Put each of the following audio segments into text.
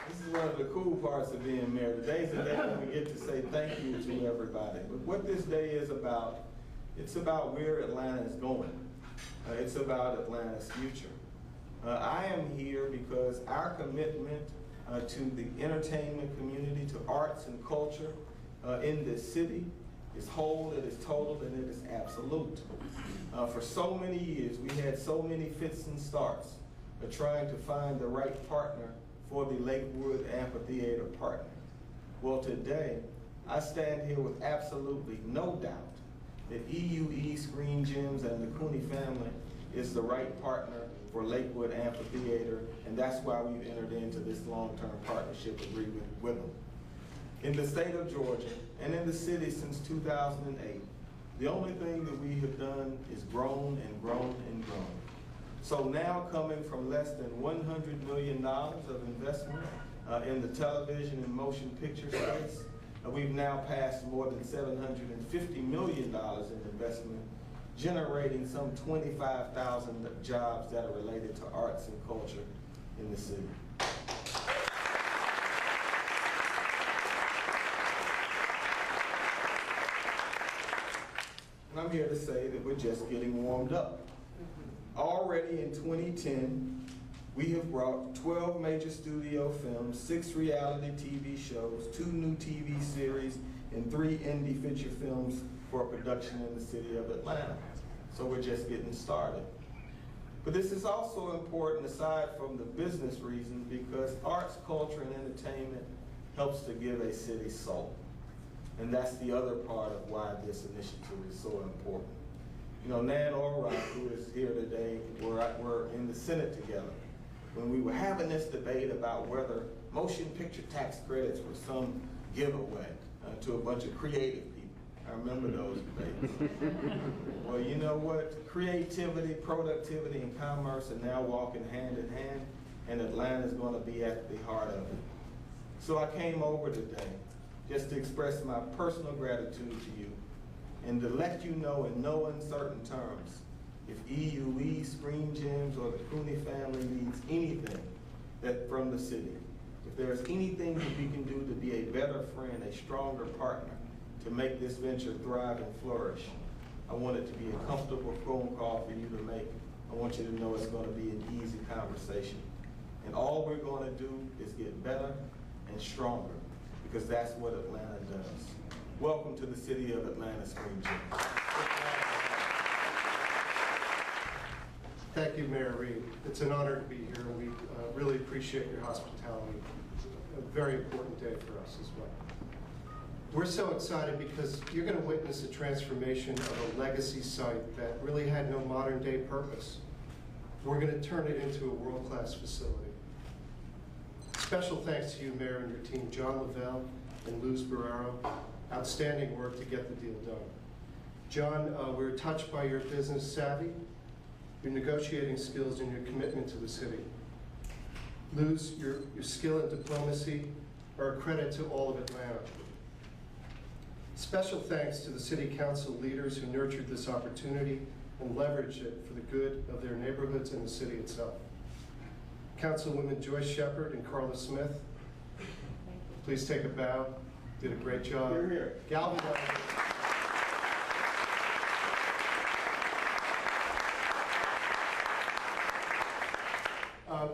This is one of the cool parts of being mayor. Today's the day when we get to say thank you to everybody. But what this day is about, it's about where Atlanta is going. It's about Atlanta's future. I am here because our commitment to the entertainment community, to arts and culture in this city is whole, it is total, and it is absolute. For so many years, we had so many fits and starts trying to find the right partner for the Lakewood Amphitheater partner. Well, today, I stand here with absolutely no doubt that EUE Screen Gems and the Cooney family is the right partner for Lakewood Amphitheater, and that's why we've entered into this long-term partnership agreement with them. In the state of Georgia, and in the city since 2008, the only thing that we have done is grown and grown and grown. So now, coming from less than $100 million of investment in the television and motion picture space, we've now passed more than $750 million in investment, generating some 25,000 jobs that are related to arts and culture in the city. And I'm here to say that we're just getting warmed up. Already in 2010, we have brought 12 major studio films, 6 reality TV shows, 2 new TV series, and 3 indie feature films for production in the city of Atlanta. So we're just getting started. But this is also important aside from the business reasons because arts, culture, and entertainment helps to give a city soul. And that's the other part of why this initiative is so important. You know, Nan Orrock, who is here today, we're in the Senate together. When we were having this debate about whether motion picture tax credits were some giveaway to a bunch of creative people. I remember those debates. Well, you know what? Creativity, productivity, and commerce are now walking hand in hand, and Atlanta is going to be at the heart of it. So I came over today just to express my personal gratitude to you and to let you know in no uncertain terms, if EUE, Screen Gems, or the Cooney family needs anything from the city, if there's anything that we can do to be a better friend, a stronger partner, to make this venture thrive and flourish, I want it to be a comfortable phone call for you to make. I want you to know it's going to be an easy conversation. And all we're going to do is get better and stronger, because that's what Atlanta does. Welcome to the city of Atlanta, Screen Gems. Thank you, Mayor Reed. It's an honor to be here. We really appreciate your hospitality. A very important day for us as well. We're so excited because you're going to witness a transformation of a legacy site that really had no modern day purpose. We're going to turn it into a world-class facility. Special thanks to you, Mayor, and your team, John Lavelle and Luz Barrero. Outstanding work to get the deal done. John, we're touched by your business savvy, your negotiating skills, and your commitment to the city. Luz, your skill and diplomacy are a credit to all of Atlanta. Special thanks to the City Council leaders who nurtured this opportunity and leveraged it for the good of their neighborhoods and the city itself. Councilwomen Joyce Shepard and Carla Smith, please take a bow. Did a great job. You're here. Galvanized.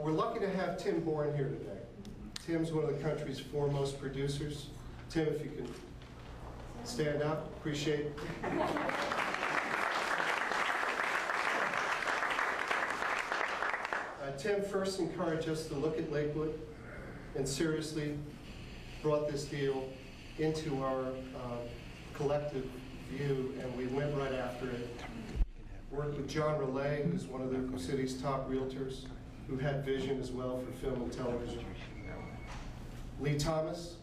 We're lucky to have Tim Bourne here today. Tim's one of the country's foremost producers. Tim, if you can stand up, appreciate it. Tim first encouraged us to look at Lakewood and seriously brought this deal into our collective view, and we went right after it. Worked with John Relay, who's one of the city's top realtors, who had vision as well for film and television. Lee Thomas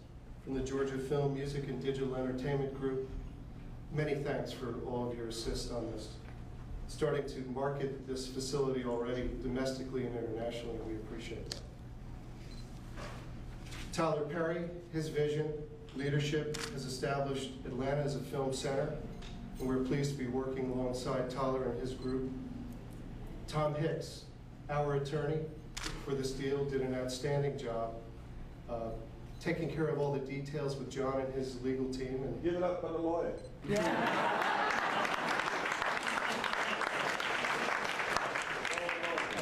from the Georgia Film, Music, and Digital Entertainment Group. Many thanks for all of your assist on this. Starting to market this facility already domestically and internationally, we appreciate that. Tyler Perry, his vision, leadership has established Atlanta as a film center, and we're pleased to be working alongside Tyler and his group. Tom Hicks, our attorney for this deal, did an outstanding job taking care of all the details with John and his legal team. And Give it up for the lawyer.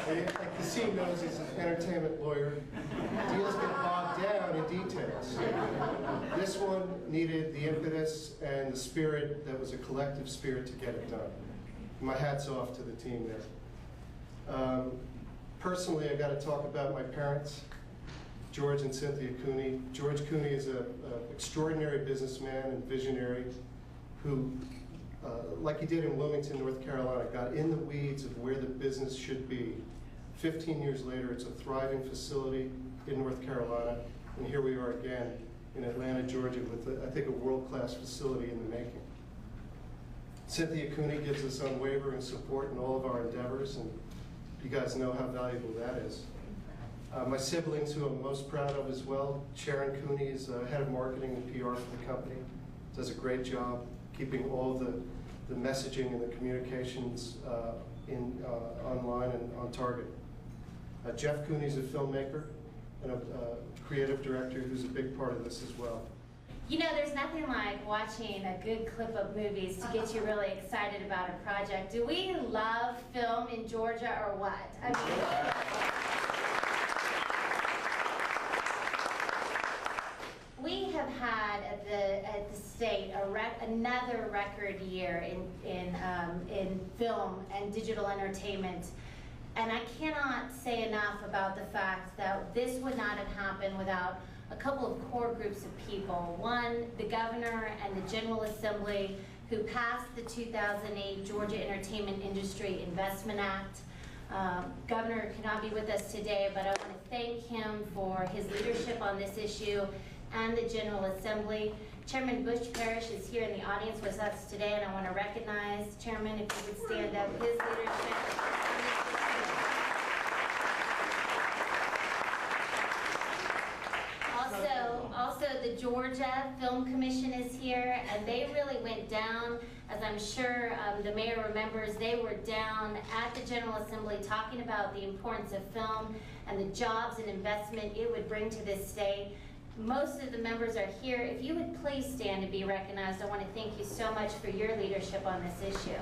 like Kasim knows, he's an entertainment lawyer. Deals get bogged down in details. This one needed the impetus and the spirit that was a collective spirit to get it done. My hat's off to the team there. Personally, I got to talk about my parents, George and Cynthia Cooney. George Cooney is an extraordinary businessman and visionary who, like he did in Wilmington, North Carolina, got in the weeds of where the business should be. 15 years later, it's a thriving facility in North Carolina, and here we are again in Atlanta, Georgia, with, I think, a world-class facility in the making. Cynthia Cooney gives us unwavering support in all of our endeavors, and you guys know how valuable that is. My siblings, who I'm most proud of as well, Sharon Cooney is head of marketing and PR for the company, does a great job keeping all the messaging and the communications online and on target. Jeff Cooney is a filmmaker and a creative director who's a big part of this as well. You know, there's nothing like watching a good clip of movies to get you really excited about a project. Do we love film in Georgia or what? I mean, we have had at the state another record year in film and digital entertainment. And I cannot say enough about the fact that this would not have happened without a couple of core groups of people. One, the governor and the General Assembly, who passed the 2008 Georgia Entertainment Industry Investment Act. Governor cannot be with us today, but I want to thank him for his leadership on this issue, and the General Assembly. Chairman Bush Parrish is here in the audience with us today, and I want to recognize Chairman, if you would stand up, his leadership. Also, the Georgia Film Commission is here, and they really went down, as I'm sure the mayor remembers, they were down at the General Assembly talking about the importance of film and the jobs and investment it would bring to this state. Most of the members are here. If you would please stand and be recognized, I want to thank you so much for your leadership on this issue.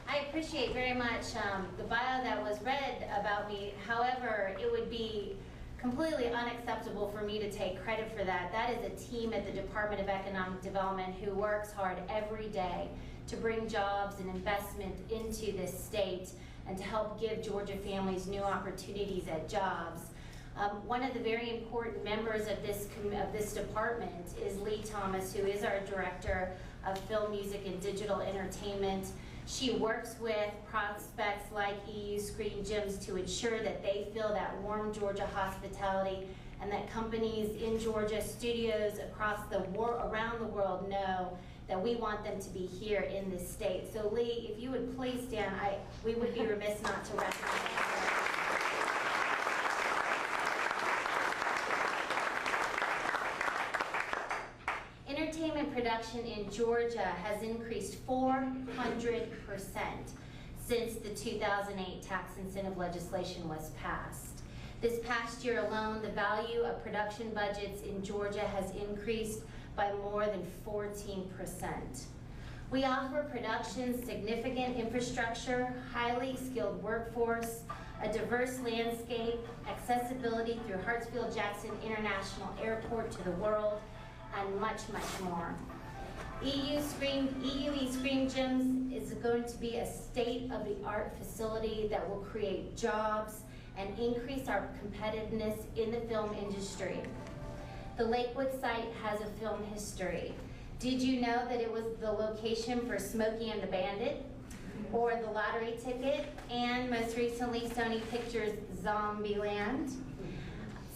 I appreciate very much the bio that was read about me. However, it would be completely unacceptable for me to take credit for that. That is a team at the Department of Economic Development who works hard every day to bring jobs and investment into this state and to help give Georgia families new opportunities at jobs. One of the very important members of this department is Lee Thomas, who is our Director of Film, Music, and Digital Entertainment. She works with prospects like EU Screen Gyms to ensure that they feel that warm Georgia hospitality, and that companies in Georgia, studios around the world know that we want them to be here in this state. So Lee, if you would please stand, we would be remiss not to recognize you. Entertainment production in Georgia has increased 400% since the 2008 tax incentive legislation was passed. This past year alone, the value of production budgets in Georgia has increased by more than 14%. We offer production significant infrastructure, highly skilled workforce, a diverse landscape, accessibility through Hartsfield-Jackson International Airport to the world, and much, much more. EU Screen Gyms is going to be a state-of-the-art facility that will create jobs and increase our competitiveness in the film industry. The Lakewood site has a film history. Did you know that it was the location for Smokey and the Bandit, or The Lottery Ticket, and most recently Sony Pictures' Zombieland?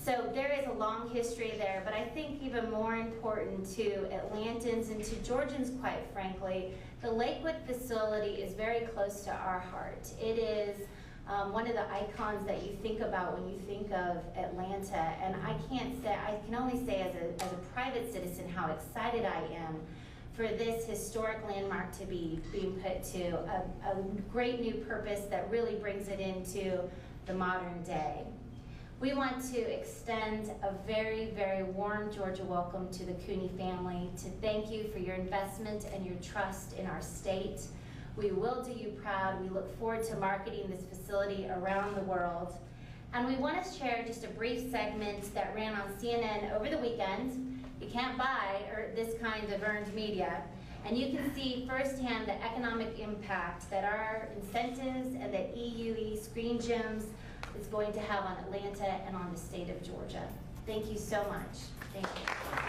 So there is a long history there, but I think even more important to Atlantans and to Georgians, quite frankly, the Lakewood facility is very close to our heart. It is one of the icons that you think about when you think of Atlanta, and I can only say as a private citizen how excited I am for this historic landmark to be being put to a great new purpose that really brings it into the modern day. We want to extend a very, very warm Georgia welcome to the Cooney family, to thank you for your investment and your trust in our state. We will do you proud. We look forward to marketing this facility around the world. And we want to share just a brief segment that ran on CNN over the weekend. You can't buy this kind of earned media. And you can see firsthand the economic impact that our incentives and the EUE Screen Gems is going to have on Atlanta and on the state of Georgia. Thank you so much. Thank you.